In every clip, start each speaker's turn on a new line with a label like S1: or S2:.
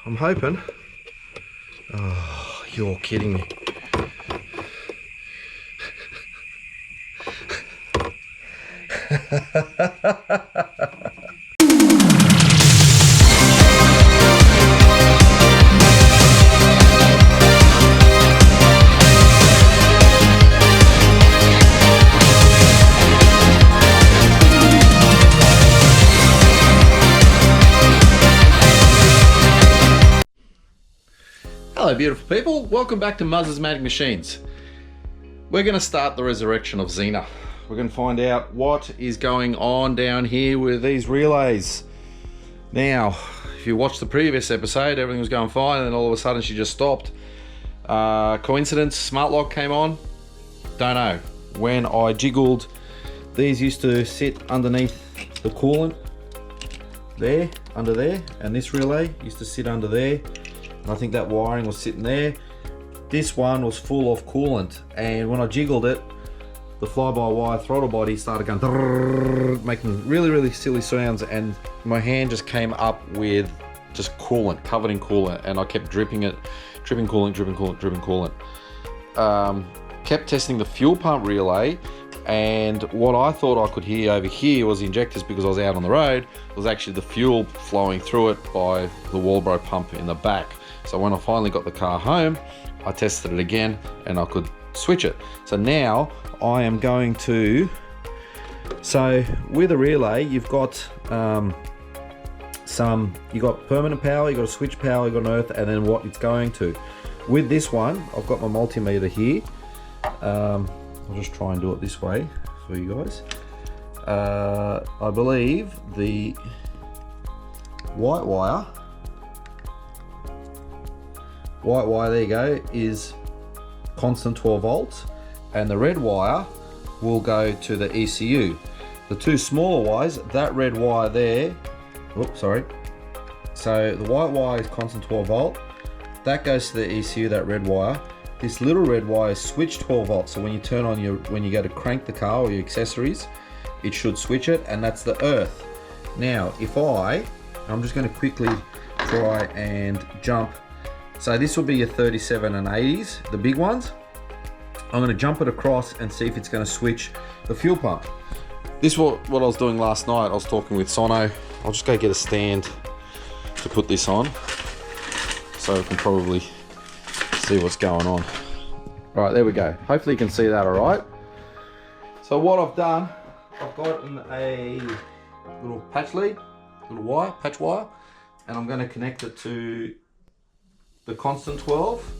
S1: I'm hoping. Oh, you're kidding me.
S2: Hello beautiful people, welcome back to Muzza's Magic Machines. We're going to start the resurrection of Xena. We're going to find out what is going on down here with these relays. Now, if you watched the previous episode, everything was going fine and then all of a sudden she just stopped. Coincidence, smart lock came on? Don't know. When I jiggled, these used to sit underneath the coolant there, under there, and this relay used to sit under there. I think that wiring was sitting there. This one was full of coolant, and when I jiggled it, the fly-by-wire throttle body started going making really silly sounds, and my hand just came up with just coolant, covered in coolant, and I kept dripping coolant. Kept testing the fuel pump relay, and what I thought I could hear over here was the injectors, because I was out on the road, was actually the fuel flowing through it by the Walbro pump in the back. So when I finally got the car home, I tested it again and I could switch it. So now I am going to, so with a relay, you've got you got permanent power, you got a switch power, you got an earth, and then what it's going to. With this one, I've got my multimeter here. I'll just try and do it this way for you guys. I believe the white wire, there you go, is constant 12 volts, and the red wire will go to the ECU. The two smaller wires, that red wire there, oops, sorry. So the white wire is constant 12 volt, that goes to the ECU, that red wire. This little red wire is switch 12 volts, so when you turn on when you go to crank the car or your accessories, it should switch it, and that's the earth. Now, if I'm just going to quickly try and jump. So this will be your 37 and 80s, the big ones. I'm going to jump it across and see if it's going to switch the fuel pump. This is what I was doing last night. I was talking with Sono. I'll just go get a stand to put this on, so we can probably see what's going on. All right, there we go. Hopefully you can see that all right. So what I've done, I've gotten a little patch lead, patch wire, and I'm going to connect it to the constant 12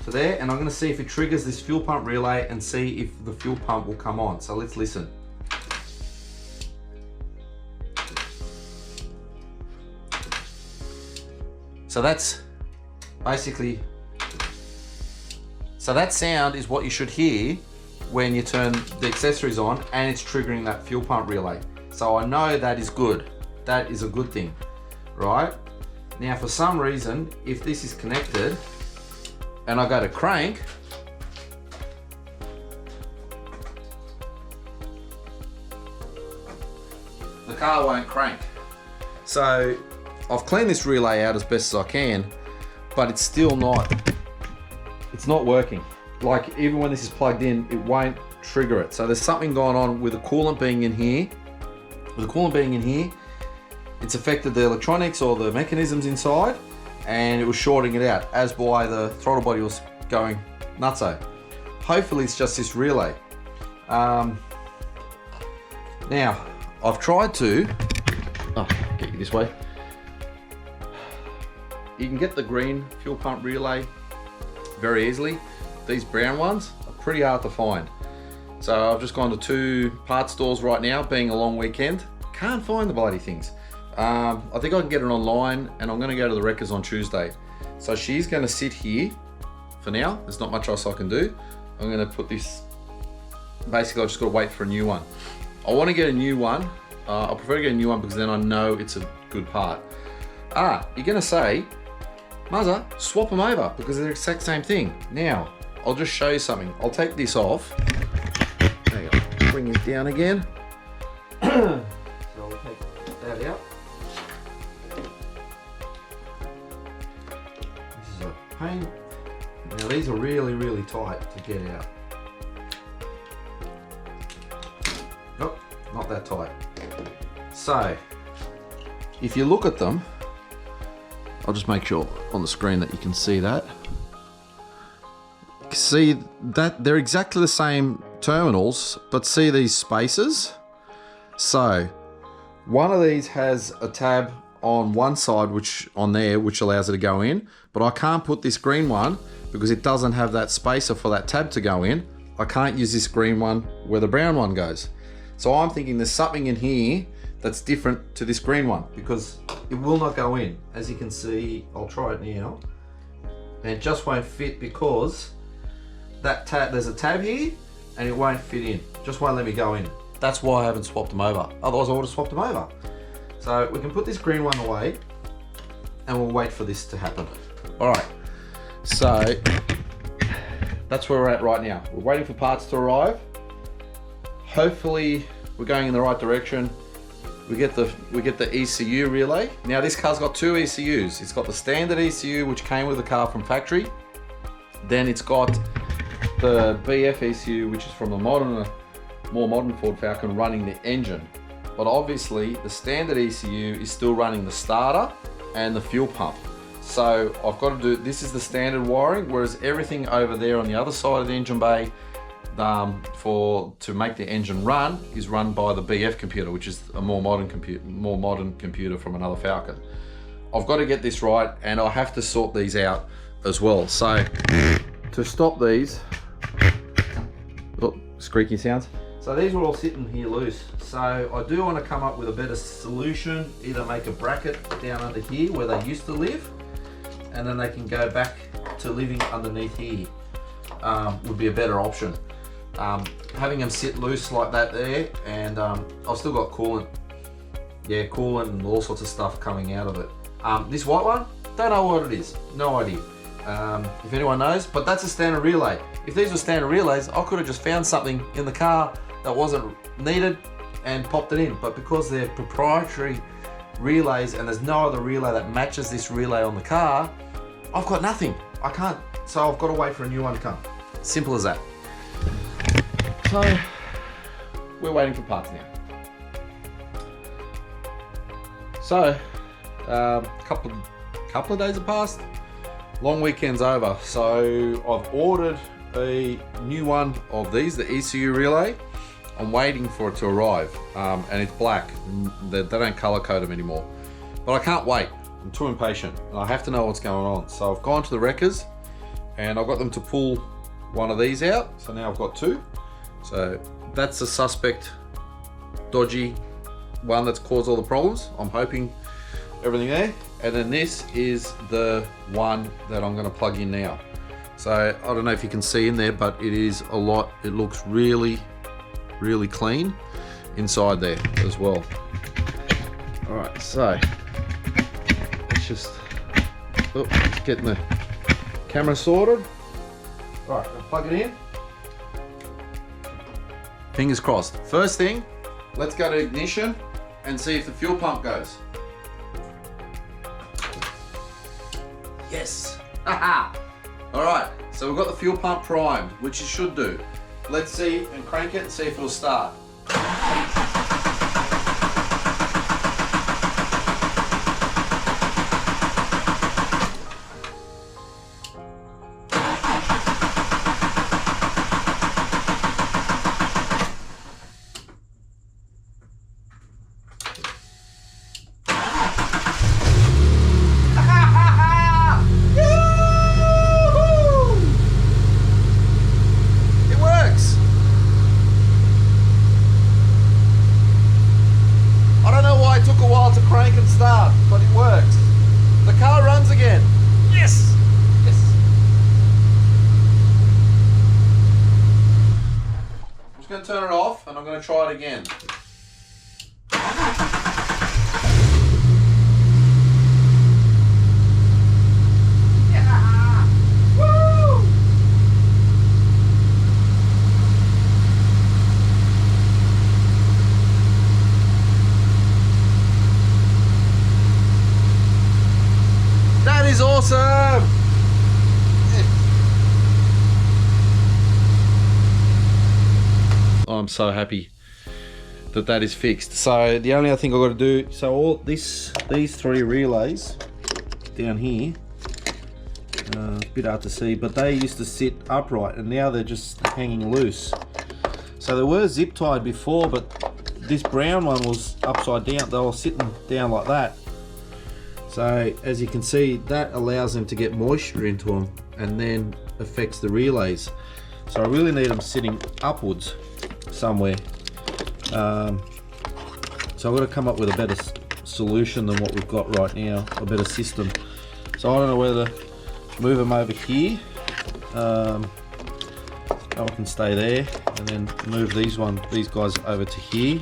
S2: to there, and I'm going to see if it triggers this fuel pump relay and see if the fuel pump will come on. So let's listen. So that's basically, so that sound is what you should hear when you turn the accessories on and it's triggering that fuel pump relay. So I know that is good. That is a good thing, right? Now for some reason, if this is connected and I go to crank, the car won't crank. So I've cleaned this relay out as best as I can, but it's still not, it's not working. Like even when this is plugged in, it won't trigger it. So there's something going on with the coolant being in here. With the coolant being in here, it's affected the electronics or the mechanisms inside, and it was shorting it out, as why the throttle body was going nutso. Hopefully it's just this relay. Now, I've tried to, get you this way. You can get the green fuel pump relay very easily. These brown ones are pretty hard to find. So I've just gone to 2 parts stores right now, being a long weekend. Can't find the bloody things. I think I can get it online, and I'm going to go to the Wreckers on Tuesday. So she's going to sit here for now. There's not much else I can do. I'm going to put this, basically I've just got to wait for a new one. I want to get a new one. I prefer to get a new one because then I know it's a good part. You're going to say, Muzza, swap them over because they're the exact same thing. Now, I'll just show you something. I'll take this off. There you go. Bring this down again. So I'll take that out. pain. Now these are really, really tight to get out. Nope, not that tight. So, if you look at them, I'll just make sure on the screen that you can see that. See that they're exactly the same terminals, but see these spaces? So, one of these has a tab on one side, which allows it to go in, but I can't put this green one because it doesn't have that spacer for that tab to go in. I can't use this green one where the brown one goes. So I'm thinking there's something in here that's different to this green one because it will not go in. As you can see, I'll try it now, and it just won't fit because that tab, there's a tab here and it won't fit in. Just won't let me go in. That's why I haven't swapped them over. Otherwise I would have swapped them over. So we can put this green one away and we'll wait for this to happen. All right, so that's where we're at right now. We're waiting for parts to arrive. Hopefully we're going in the right direction. We get the ECU relay. Now this car's got two ECUs. It's got the standard ECU which came with the car from factory. Then it's got the BF ECU which is from the more modern Ford Falcon running the engine. But obviously the standard ECU is still running the starter and the fuel pump. So I've got to do, this is the standard wiring, whereas everything over there on the other side of the engine bay to make the engine run is run by the BF computer, which is a more modern computer from another Falcon. I've got to get this right, and I have to sort these out as well. So to stop these, oh, squeaky sounds. So these are all sitting here loose. So I do want to come up with a better solution, either make a bracket down under here where they used to live, and then they can go back to living underneath here. Would be a better option. Having them sit loose like that there, and I've still got coolant. Yeah, coolant and all sorts of stuff coming out of it. This white one, don't know what it is, no idea. If anyone knows, but that's a standard relay. If these were standard relays, I could have just found something in the car that wasn't needed and popped it in. But because they're proprietary relays and there's no other relay that matches this relay on the car, I've got nothing. I can't, so I've got to wait for a new one to come. Simple as that. So we're waiting for parts now. So couple of days have passed. Long weekend's over, so I've ordered a new one of these, the ECU relay. I'm waiting for it to arrive, and it's black. They don't color code them anymore, but I can't wait. I'm too impatient, and I have to know what's going on. So I've gone to the wreckers, and I've got them to pull one of these out. So now I've got two. So that's the suspect, dodgy one that's caused all the problems. I'm hoping everything there. And then this is the one that I'm going to plug in now. So I don't know if you can see in there, but it is a lot. It looks really, really clean inside there as well. All right, so let's just getting the camera sorted. All right, I'll plug it in. Fingers crossed. First thing, let's go to ignition and see if the fuel pump goes. Yes. Haha. All right, so we've got the fuel pump primed, which it should do. Let's see and crank it and see if it'll start. Crank and start, but it works. The car runs again. Yes! Yes! I'm just going to turn it off and I'm going to try it again. Yeah! Woo! That is awesome! so happy that that is fixed. So the only other thing I've got to do, so all these 3 relays down here, a bit hard to see, but they used to sit upright and now they're just hanging loose. So they were zip tied before, but this brown one was upside down. They were sitting down like that. So as you can see, that allows them to get moisture into them and then affects the relays. So I really need them sitting upwards somewhere. So I've got to come up with a better solution than what we've got right now, a better system. So I don't know whether to move them over here. That one can stay there, and then move these guys over to here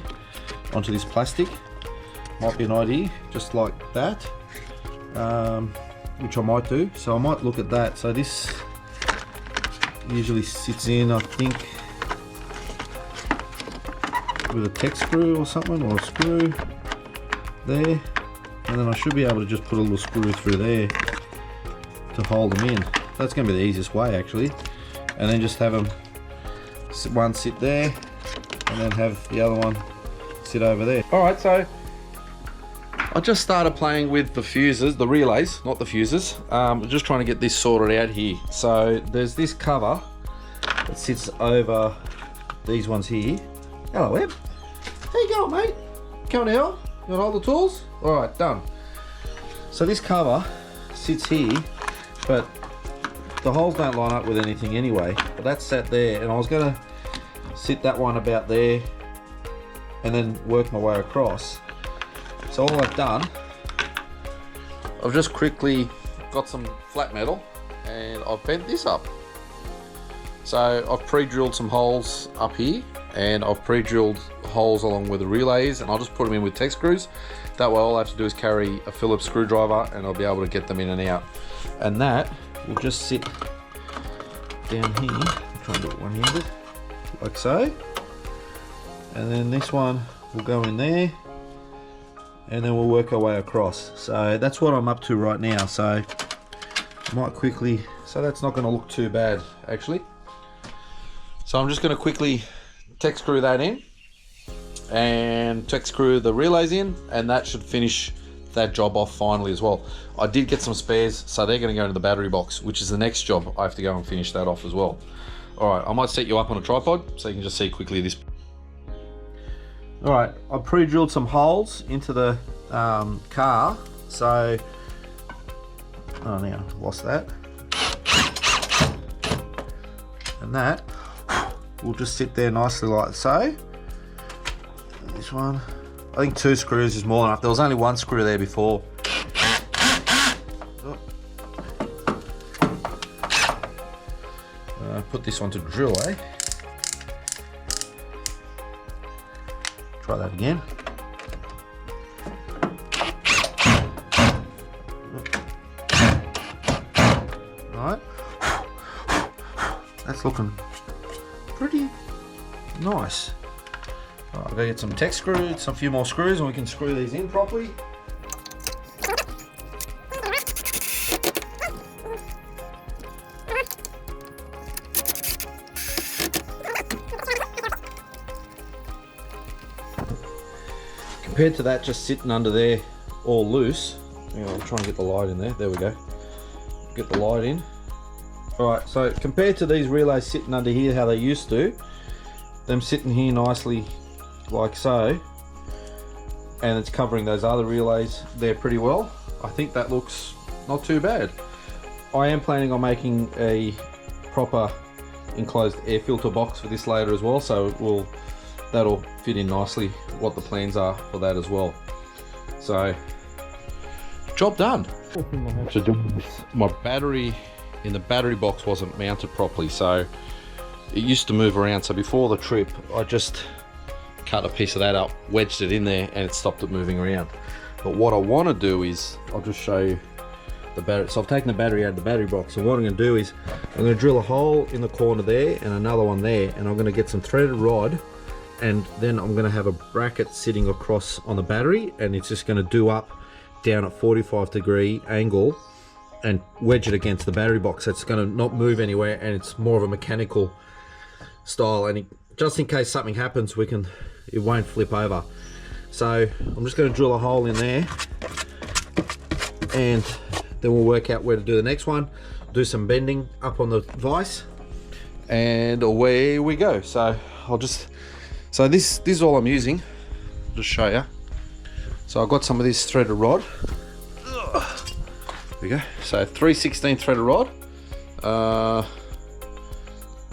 S2: onto this plastic. Might be an idea, just like that, which I might do. So I might look at that. So this usually sits in, I think, with a Tech screw or something, or a screw there, and then I should be able to just put a little screw through there to hold them in. That's going to be the easiest way actually, and then just have them one sit there and then have the other one sit over there. Alright, so I just started playing with the fuses, the relays, not the fuses. Just trying to get this sorted out here. So there's this cover that sits over these ones here. Hello, Eb. How you going, mate? Coming out? You want to hold the tools? Alright, done. So this cover sits here, but the holes don't line up with anything anyway. But that's sat there, and I was going to sit that one about there and then work my way across. So all I've done, I've just quickly got some flat metal and I've bent this up. So I've pre-drilled some holes up here, and I've pre-drilled holes along with the relays, and I'll just put them in with Tech screws. That way all I have to do is carry a Phillips screwdriver and I'll be able to get them in and out. And that will just sit down here. I'm trying to do it one-handed, like so. And then this one will go in there, and then we'll work our way across. So that's what I'm up to right now. So I might quickly, so that's not going to look too bad actually. So I'm just going to quickly Tech screw that in and Tech screw the relays in, and that should finish that job off finally as well. I did get some spares, so they're going to go into the battery box, which is the next job. I have to go and finish that off as well. Alright, I might set you up on a tripod so you can just see quickly this. Alright, I pre-drilled some holes into the car, so oh, now I've lost that, and that will just sit there nicely like so. This one, I think 2 screws is more than enough. There was only 1 screw there before. Put this one to drill, eh? Try that again. Right, that's looking pretty nice. Right, I'll go get some Tech screws, some few more screws, and we can screw these in properly. Compared to that just sitting under there all loose, I'll try and get the light in there. There we go. Get the light in. Alright, so compared to these relays sitting under here how they used to, them sitting here nicely like so, and it's covering those other relays there pretty well. I think that looks not too bad. I am planning on making a proper enclosed air filter box for this later as well, so that'll fit in nicely what the plans are for that as well. So, job done. My battery in the battery box wasn't mounted properly, so it used to move around. So before the trip, I just cut a piece of that up, wedged it in there, and it stopped it moving around. But what I want to do is, I'll just show you the battery. So I've taken the battery out of the battery box, and what I'm going to do is I'm going to drill a hole in the corner there and another one there, and I'm going to get some threaded rod, and then I'm going to have a bracket sitting across on the battery, and it's just going to do up down at 45-degree angle and wedge it against the battery box. So it's going to not move anywhere, and it's more of a mechanical style, and just in case something happens, it won't flip over. So I'm just going to drill a hole in there, and then we'll work out where to do the next one. Do some bending up on the vise, and away we go. So this is all I'm using. I'll just show you. So I've got some of this threaded rod. There we go. So 3/16 threaded rod,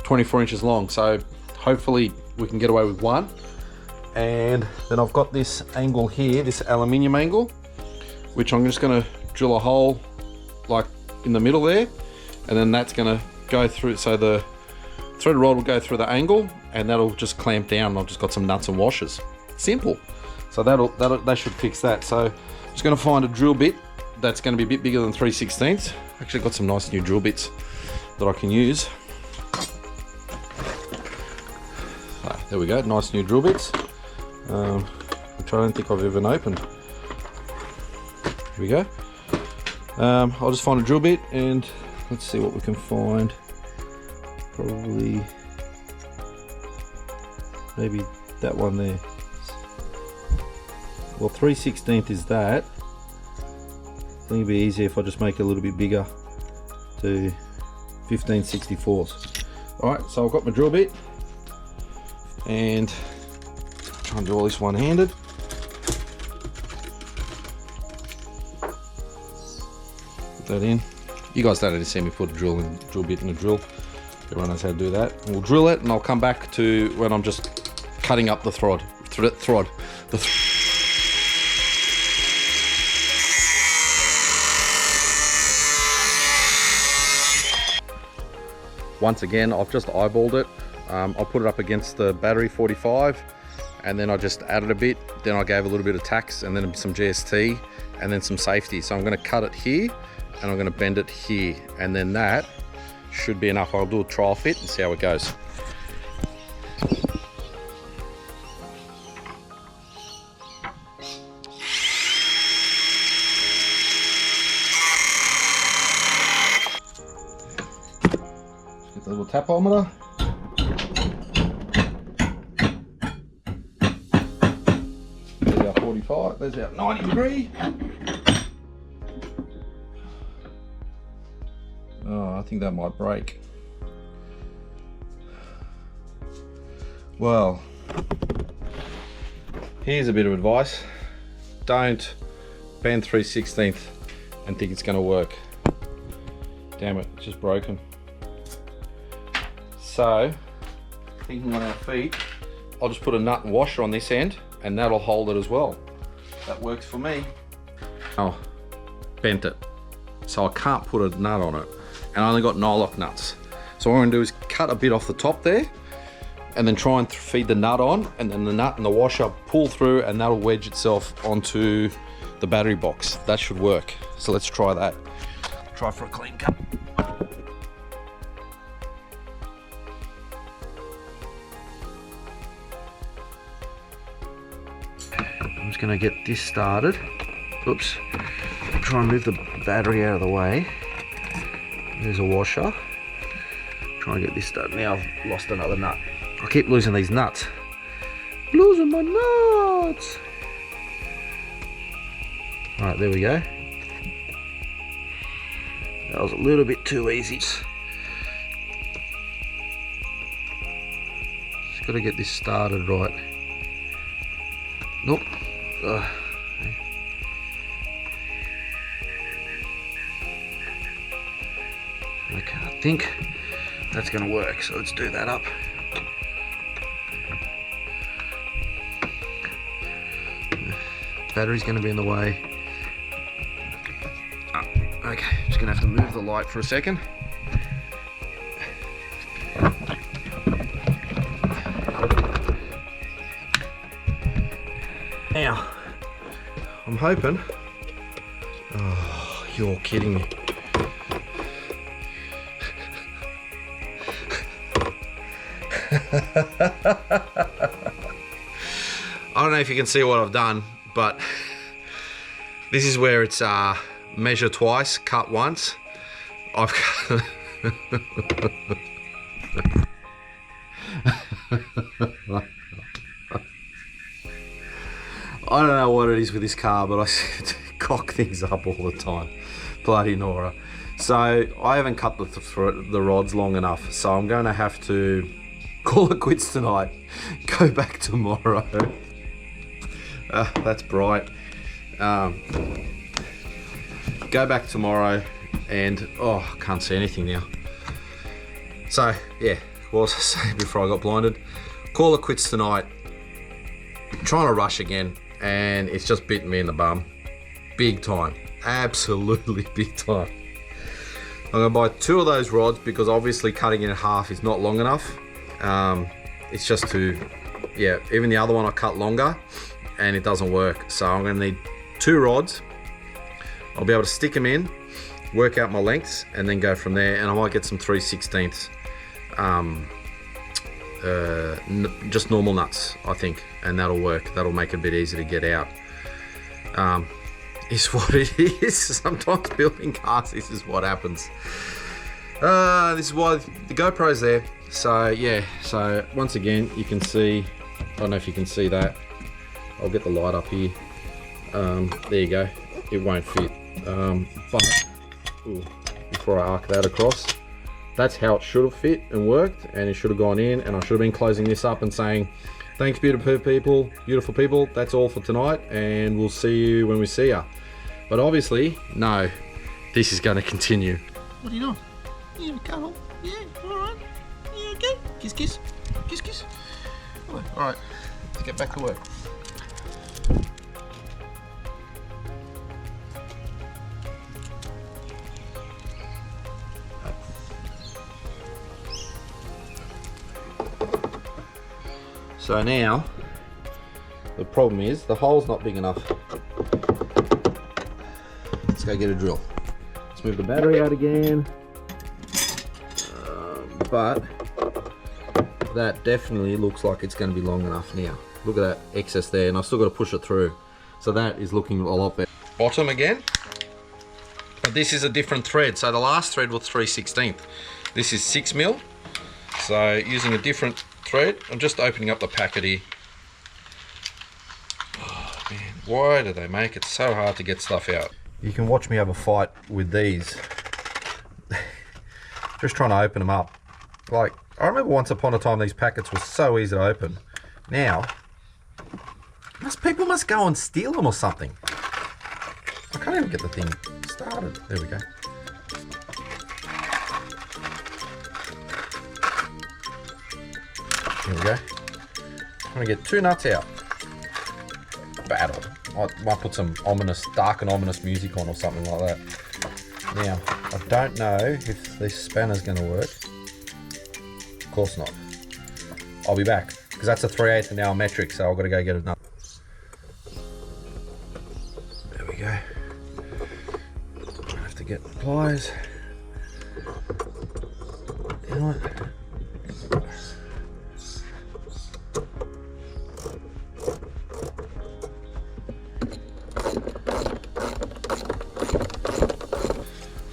S2: 24 inches long. So hopefully we can get away with one. And then I've got this angle here, this aluminium angle, which I'm just going to drill a hole like in the middle there, and then that's going to go through. So the threaded rod will go through the angle, and that'll just clamp down. I've just got some nuts and washers. Simple. So that should fix that. So I'm just going to find a drill bit that's going to be a bit bigger than 3/16. Actually got some nice new drill bits that I can use. So, there we go, nice new drill bits, which I don't think I've even opened. Here we go. I'll just find a drill bit, and let's see what we can find. Probably maybe that one there. Well, 3/16 is that. I think it'd be easier if I just make it a little bit bigger to 15/64. Alright, so I've got my drill bit, and I'll try and do all this one-handed. Put that in. You guys don't need to see me put a drill bit in a drill. Everyone knows how to do that. And we'll drill it, and I'll come back to when I'm just cutting up the Once again, I've just eyeballed it. I put it up against the battery 45, and then I just added a bit. Then I gave a little bit of tacks, and then some GST, and then some safety. So I'm going to cut it here, and I'm going to bend it here, and then that should be enough. I'll do a trial fit and see how it goes. Get the little tapometer. There's our 45, there's our 90 degree. Oh, I think that might break. Well, here's a bit of advice. Don't bend 3/16 and think it's going to work. Damn it, it's just broken. So, thinking on our feet, I'll just put a nut and washer on this end, and that'll hold it as well. That works for me. Oh, bent it. So I can't put a nut on it. And I only got nylock nuts. So what I'm gonna do is cut a bit off the top there, and then try and feed the nut on, and then the nut and the washer pull through, and that'll wedge itself onto the battery box. That should work. So let's try that. Try for a clean cut. I'm just gonna get this started. Oops. Try and move the battery out of the way. There's a washer. Try and get this started. Now I've lost another nut. I keep losing these nuts. Losing my nuts. Alright, there we go. That was a little bit too easy. Just got to get this started right. Nope. Okay, I think that's going to work, so let's do that up. Battery's going to be in the way. Oh, okay, just going to have to move the light for a second. Now, I'm hoping. Oh, you're kidding me. I don't know if you can see what I've done, but this is where it's measure twice, cut once. I've cut I don't know what it is with this car, but I cock things up all the time. Bloody Nora. So I haven't cut the rods long enough, so I'm going to have to call it quits tonight. Go back tomorrow. That's bright. Go back tomorrow and, oh, I can't see anything now. So, yeah, what was I saying before I got blinded? Call it quits tonight. Trying to rush again, and it's just bitten me in the bum. Big time. Absolutely big time. I'm going to buy 2 of those rods because obviously cutting it in half is not long enough. It's just too, yeah, even the other one I cut longer and it doesn't work. So I'm going to need 2 rods. I'll be able to stick them in, work out my lengths, and then go from there. And I might get some 3/16 just normal nuts, I think, and that'll work. That'll make it a bit easier to get out. Is what it is. Sometimes building cars, this is what happens. This is why the GoPro's there. So yeah, so once again, you can see, I don't know if you can see that. I'll get the light up here. There you go. It won't fit. But ooh, before I arc that across, that's how it should have fit and worked, and it should have gone in, and I should have been closing this up and saying, thanks beautiful people, that's all for tonight, and we'll see you when we see ya. But obviously, no, this is going to continue. What are you doing? Yeah, cuddle. Yeah, alright. Yeah, okay. Kiss, kiss. Kiss, kiss. Alright, let's get back to work. So now, the problem is the hole's not big enough. Let's go get a drill. Let's move the battery out again. But that definitely looks like it's going to be long enough now. Look at that excess there, and I've still got to push it through. So that is looking a lot better. Bottom again. But this is a different thread. So the last thread was 3/16. This is 6mm. So using a different thread, I'm just opening up the packet here. Oh man, why do they make it so hard to get stuff out? You can watch me have a fight with these. Just trying to open them up. Like, I remember once upon a time these packets were so easy to open. Now, people must go and steal them or something. I can't even get the thing started. There we go. Here we go. I'm gonna get 2 nuts out. Battle. I might put some dark and ominous music on or something like that. Now, I don't know if this spanner's gonna work. Of course not. I'll be back, because that's a 3/8 an hour metric, so I've got to go get another. There we go. I have to get pliers. You know what?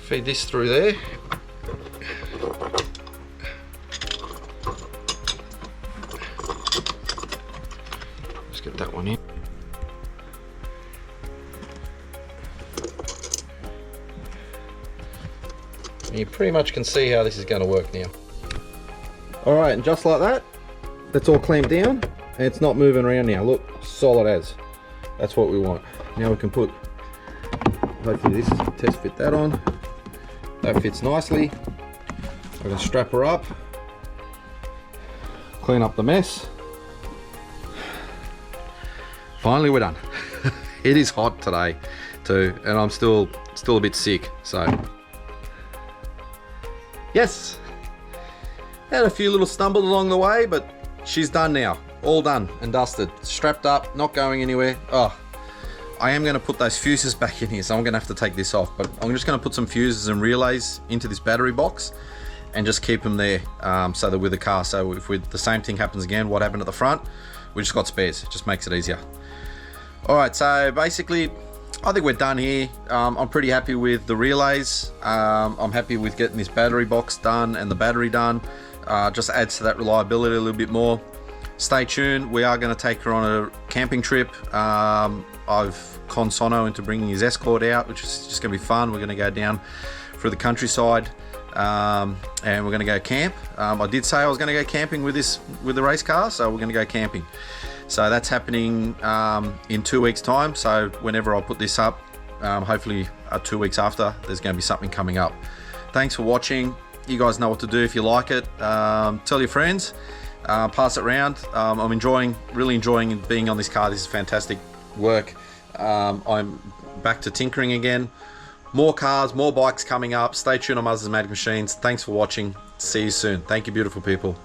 S2: Feed this through there. Just get that one in. And you pretty much can see how this is going to work now. Alright, and just like that, that's all clamped down, and it's not moving around now. Look, solid as. That's what we want. Now we can put, hopefully this test fit that on. That fits nicely. I can strap her up, clean up the mess. Finally we're done. It is hot today too, and I'm still a bit sick, so yes. Had a few little stumbles along the way, but she's done now. All done and dusted. Strapped up, not going anywhere. Oh, I am going to put those fuses back in here, so I'm going to have to take this off, but I'm just going to put some fuses and relays into this battery box and just keep them there, so that with the car, so if the same thing happens again, what happened at the front, we just got spares. It just makes it easier. Alright, so basically I think we're done here. I'm pretty happy with the relays. I'm happy with getting this battery box done and the battery done. Just adds to that reliability a little bit more. stay tuned. We are going to take her on a camping trip. I've conned Sono into bringing his Escort out, which is just going to be fun. We're going to go down through the countryside, and we're going to go camp. I did say I was going to go camping with the race car, so we're going to go camping. So that's happening in 2 weeks' time. So whenever I put this up, hopefully 2 weeks after, there's going to be something coming up. Thanks for watching. You guys know what to do if you like it. Tell your friends, pass it around. I'm really enjoying being on this car. This is fantastic work. I'm back to tinkering again. More cars, more bikes coming up. Stay tuned on Muzza's Magic Machines. Thanks for watching. See you soon. Thank you, beautiful people.